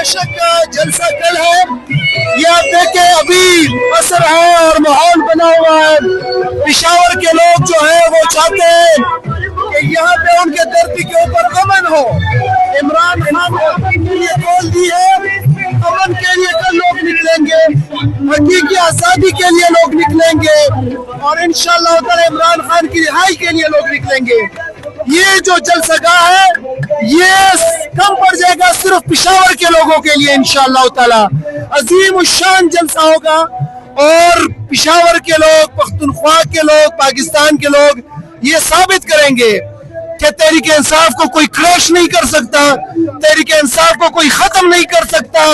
شک جلسہ کل ہے، یہ آپ دیکھیں ابھی اثر ہے اور ماحول بنا ہوا ہے۔ پشاور کے لوگ جو ہیں وہ چاہتے ہیں کہ یہاں پہ ان کے دھرتی کے اوپر امن ہو۔ عمران خان نے امن کے لیے کال دی ہے، امن کے لیے کل لوگ نکلیں گے، حقیقی آزادی کے لیے لوگ نکلیں گے اور انشاءاللہ تعالی عمران خان کی رہائی کے لیے لوگ نکلیں گے۔ یہ جو جلسہ گاہ ہے یہ کم پڑ جائے گا صرف پشاور کے لوگوں کے لیے انشاءاللہ تعالی۔ عظیم الشان جلسہ ہوگا اور پشاور کے لوگ، پختونخوا کے لوگ، پاکستان کے لوگ یہ ثابت کریں گے کہ تحریک انصاف کو کوئی کریش نہیں کر سکتا، تحریک انصاف کو کوئی ختم نہیں کر سکتا،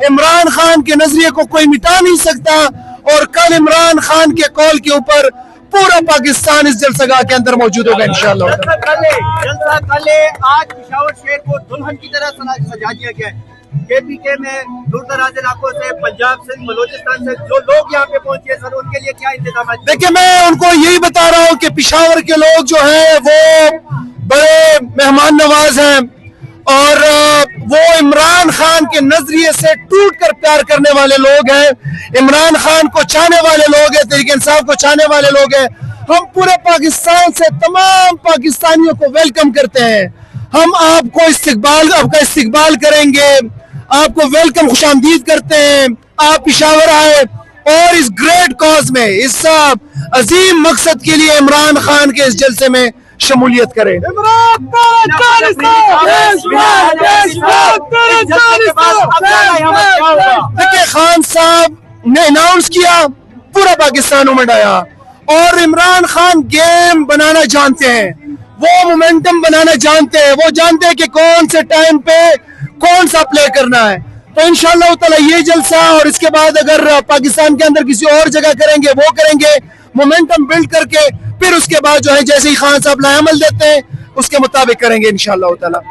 عمران خان کے نظریے کو کوئی مٹا نہیں سکتا، اور کل عمران خان کے کال کے اوپر پورا پاکستان اس جلسہ گاہ کے اندر موجود ہوگا انشاءاللہ۔ جلسہ کل ہے، آج پشاور شہر کو دلہن کی طرح سجا دیا گیا ہے۔ کے پی کے میں دور دراز علاقوں سے، پنجاب سے، بلوچستان سے جو لوگ یہاں پہ پہنچے سر، ان کے لیے کیا انتظامات؟ دیکھیں میں ان کو یہی بتا رہا ہوں کہ پشاور کے لوگ جو ہیں وہ بڑے مہمان نواز ہیں اور وہ عمران خان کے نظریے سے ٹوٹ کر پیار کرنے والے لوگ ہیں، عمران خان کو چاہنے والے لوگ ہیں، تحریک انصاف کو چاہنے والے لوگ ہیں۔ ہم پورے پاکستان سے تمام پاکستانیوں کو ویلکم کرتے ہیں۔ ہم آپ کا استقبال کریں گے، آپ کو ویلکم خوش آمدید کرتے ہیں، آپ پشاور آئے اور اس گریٹ کاز میں، اس عظیم مقصد کے لیے عمران خان کے اس جلسے میں شمولیت کریں۔ دیکھیں خان صاحب نے اناؤنس کیا، پورا پاکستان امڑ آیا، اور عمران خان گیم بنانا جانتے ہیں، وہ مومنٹم بنانا جانتے ہیں، وہ جانتے ہیں کہ کون سے ٹائم پہ کون سا پلے کرنا ہے۔ تو انشاءاللہ تعالی یہ جلسہ اور اس کے بعد اگر پاکستان کے اندر کسی اور جگہ کریں گے وہ کریں گے، مومنٹم بلڈ کر کے پھر اس کے بعد جو ہے جیسے ہی خان صاحب لائے عمل دیتے ہیں اس کے مطابق کریں گے انشاءاللہ تعالی۔